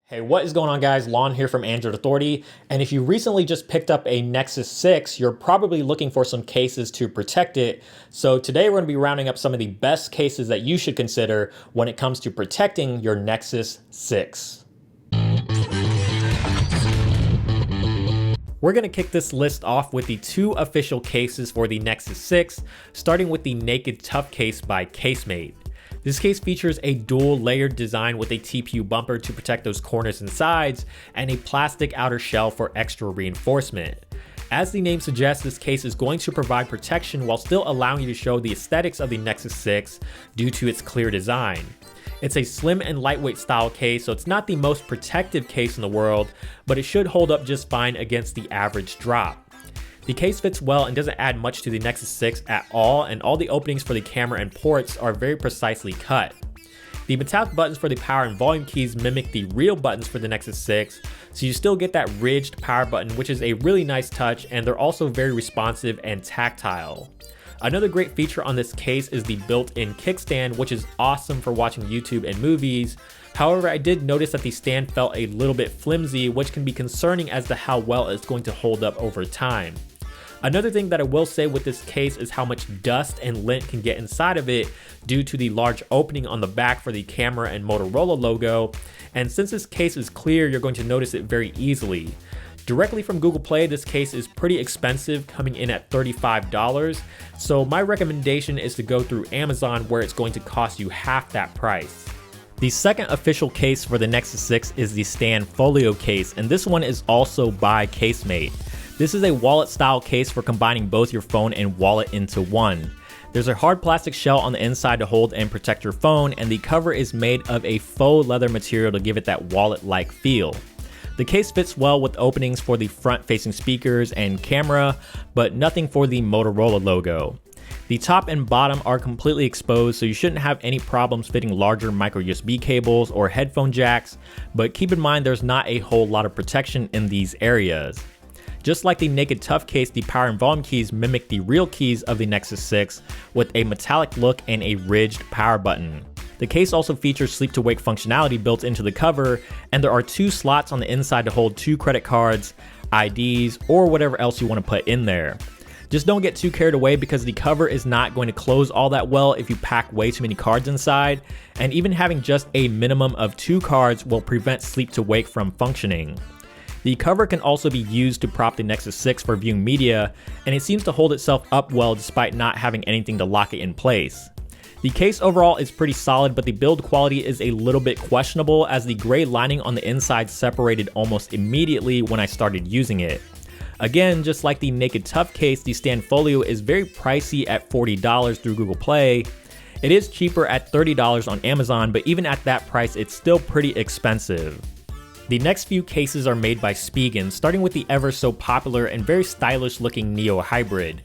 Hey, what is going on, guys? Lon here from Android Authority. And if you recently just picked up a Nexus 6, you're probably looking for some cases to protect it. So today we're going to be rounding up some of the best cases that you should consider when it comes to protecting your Nexus 6. We're going to kick this list off with the two official cases for the Nexus 6, starting with the Naked Tough case by Casemate. This case features a dual layered design with a TPU bumper to protect those corners and sides, and a plastic outer shell for extra reinforcement. As the name suggests, this case is going to provide protection while still allowing you to show the aesthetics of the Nexus 6 due to its clear design. It's a slim and lightweight style case, so it's not the most protective case in the world, but it should hold up just fine against the average drop. The case fits well and doesn't add much to the Nexus 6 at all, and all the openings for the camera and ports are very precisely cut. The metallic buttons for the power and volume keys mimic the real buttons for the Nexus 6, so you still get that ridged power button, which is a really nice touch, and they're also very responsive and tactile. Another great feature on this case is the built-in kickstand, which is awesome for watching YouTube and movies. However, I did notice that the stand felt a little bit flimsy, which can be concerning as to how well it's going to hold up over time. Another thing that I will say with this case is how much dust and lint can get inside of it due to the large opening on the back for the camera and Motorola logo, and since this case is clear, you're going to notice it very easily. Directly from Google Play, this case is pretty expensive, coming in at $35, so my recommendation is to go through Amazon, where it's going to cost you half that price. The second official case for the Nexus 6 is the Stanfill EoQ Case, and this one is also by Casemate. This is a wallet style case for combining both your phone and wallet into one. There's a hard plastic shell on the inside to hold and protect your phone, and the cover is made of a faux leather material to give it that wallet-like feel. The case fits well with openings for the front-facing speakers and camera, but nothing for the Motorola logo. The top and bottom are completely exposed, so you shouldn't have any problems fitting larger micro USB cables or headphone jacks, but keep in mind there's not a whole lot of protection in these areas. Just like the Naked Tough case, the power and volume keys mimic the real keys of the Nexus 6 with a metallic look and a ridged power button. The case also features sleep to wake functionality built into the cover, and there are two slots on the inside to hold 2 credit cards, IDs, or whatever else you want to put in there. Just don't get too carried away because the cover is not going to close all that well if you pack way too many cards inside, and even having just a minimum of 2 cards will prevent sleep to wake from functioning. The cover can also be used to prop the Nexus 6 for viewing media, and it seems to hold itself up well despite not having anything to lock it in place. The case overall is pretty solid, but the build quality is a little bit questionable as the gray lining on the inside separated almost immediately when I started using it. Again, just like the Naked Tough case, the Stanfill is very pricey at $40 through Google Play. It is cheaper at $30 on Amazon, but even at that price, it's still pretty expensive. The next few cases are made by Spigen, starting with the ever so popular and very stylish looking Neo Hybrid.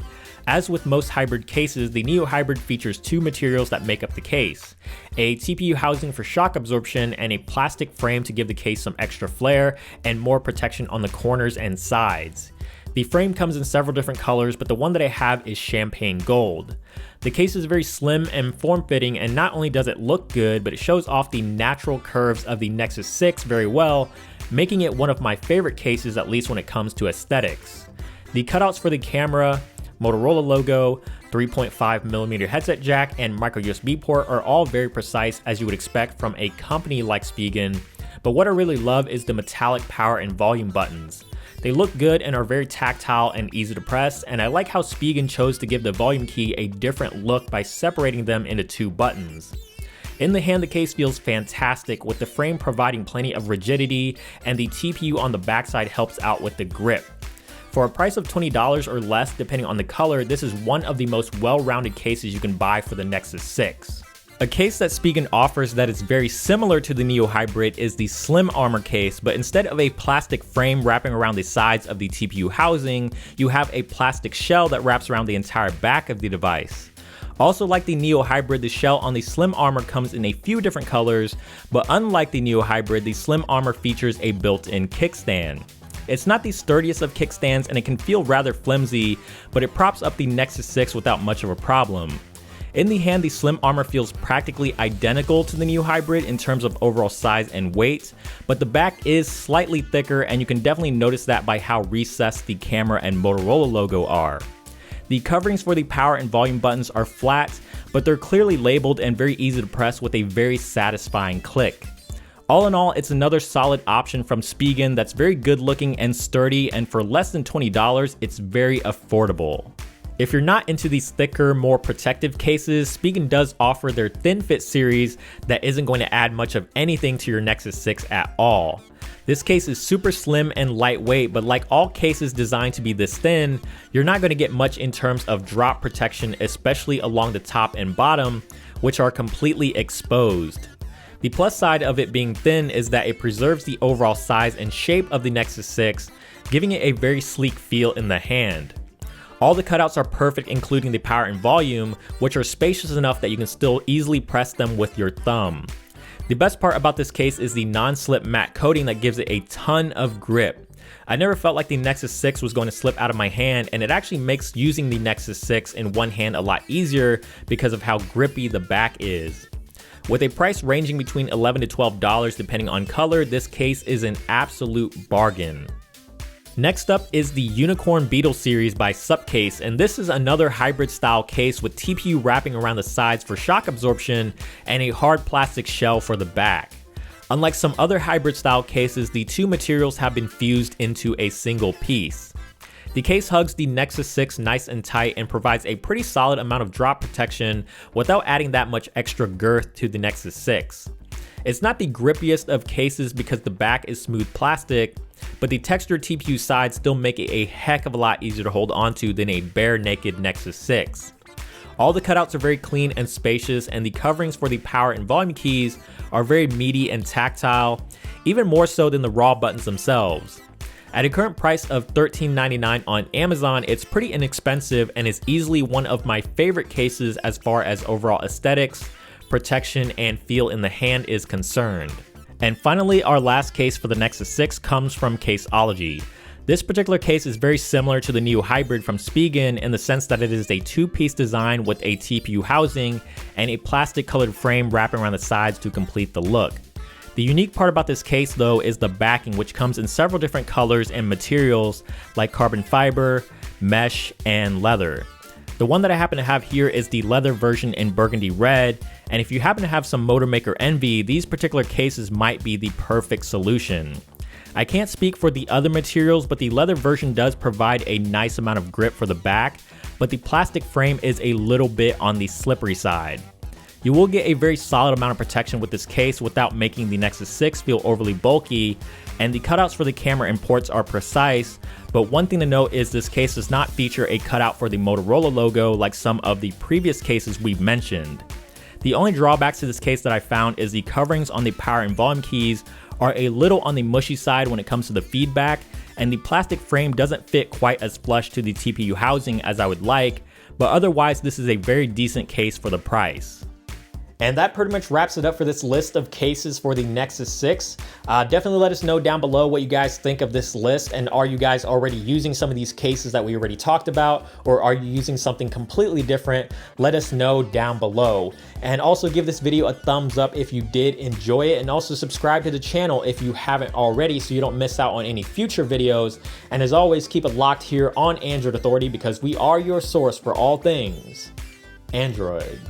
As with most hybrid cases, the Neo Hybrid features 2 materials that make up the case: a TPU housing for shock absorption and a plastic frame to give the case some extra flair and more protection on the corners and sides. The frame comes in several different colors, but the one that I have is champagne gold. The case is very slim and form-fitting, and not only does it look good, but it shows off the natural curves of the Nexus 6 very well, making it one of my favorite cases, at least when it comes to aesthetics. The cutouts for the camera, Motorola logo, 3.5mm headset jack, and micro USB port are all very precise, as you would expect from a company like Spigen, but what I really love is the metallic power and volume buttons. They look good and are very tactile and easy to press, and I like how Spigen chose to give the volume key a different look by separating them into 2 buttons. In the hand, the case feels fantastic, with the frame providing plenty of rigidity, and the TPU on the backside helps out with the grip. For a price of $20 or less, depending on the color, this is one of the most well-rounded cases you can buy for the Nexus 6. A case that Spigen offers that is very similar to the Neo Hybrid is the Slim Armor case, but instead of a plastic frame wrapping around the sides of the TPU housing, you have a plastic shell that wraps around the entire back of the device. Also, like the Neo Hybrid, the shell on the Slim Armor comes in a few different colors, but unlike the Neo Hybrid, the Slim Armor features a built-in kickstand. It's not the sturdiest of kickstands and it can feel rather flimsy, but it props up the Nexus 6 without much of a problem. In the hand, the slim armor feels practically identical to the Neo Hybrid in terms of overall size and weight, but the back is slightly thicker, and you can definitely notice that by how recessed the camera and Motorola logo are. The coverings for the power and volume buttons are flat, but they're clearly labeled and very easy to press with a very satisfying click. All in all, it's another solid option from Spigen that's very good looking and sturdy, and for less than $20, it's very affordable. If you're not into these thicker, more protective cases, Spigen does offer their Thin Fit series that isn't going to add much of anything to your Nexus 6 at all. This case is super slim and lightweight, but like all cases designed to be this thin, you're not going to get much in terms of drop protection, especially along the top and bottom, which are completely exposed. The plus side of it being thin is that it preserves the overall size and shape of the Nexus 6, giving it a very sleek feel in the hand. All the cutouts are perfect, including the power and volume, which are spacious enough that you can still easily press them with your thumb. The best part about this case is the non-slip matte coating that gives it a ton of grip. I never felt like the Nexus 6 was going to slip out of my hand, and it actually makes using the Nexus 6 in one hand a lot easier because of how grippy the back is. With a price ranging between $11 to $12 depending on color, this case is an absolute bargain. Next up is the Unicorn Beetle series by Subcase, and this is another hybrid style case with TPU wrapping around the sides for shock absorption and a hard plastic shell for the back. Unlike some other hybrid style cases, the two materials have been fused into a single piece. The case hugs the Nexus 6 nice and tight and provides a pretty solid amount of drop protection without adding that much extra girth to the Nexus 6. It's not the grippiest of cases because the back is smooth plastic, but the textured TPU sides still make it a heck of a lot easier to hold onto than a bare naked Nexus 6. All the cutouts are very clean and spacious, and the coverings for the power and volume keys are very meaty and tactile, even more so than the raw buttons themselves. At a current price of $13.99 on Amazon, it's pretty inexpensive and is easily one of my favorite cases as far as overall aesthetics, protection, and feel in the hand is concerned. And finally, our last case for the Nexus 6 comes from Caseology. This particular case is very similar to the Neo Hybrid from Spigen in the sense that it is a two-piece design with a TPU housing and a plastic colored frame wrapping around the sides to complete the look. The unique part about this case though is the backing, which comes in several different colors and materials like carbon fiber, mesh, and leather. The one that I happen to have here is the leather version in burgundy red, and if you happen to have some Motor Maker envy, these particular cases might be the perfect solution. I can't speak for the other materials, but the leather version does provide a nice amount of grip for the back, but the plastic frame is a little bit on the slippery side. You will get a very solid amount of protection with this case without making the Nexus 6 feel overly bulky, and the cutouts for the camera and ports are precise, but one thing to note is this case does not feature a cutout for the Motorola logo like some of the previous cases we've mentioned. The only drawbacks to this case that I found is the coverings on the power and volume keys are a little on the mushy side when it comes to the feedback, and the plastic frame doesn't fit quite as flush to the TPU housing as I would like, but otherwise this is a very decent case for the price. And that pretty much wraps it up for this list of cases for the Nexus 6. Definitely let us know down below what you guys think of this list, and are you guys already using some of these cases that we already talked about, or are you using something completely different? Let us know down below. And also give this video a thumbs up if you did enjoy it, and also subscribe to the channel if you haven't already so you don't miss out on any future videos. And as always, keep it locked here on Android Authority because we are your source for all things Android.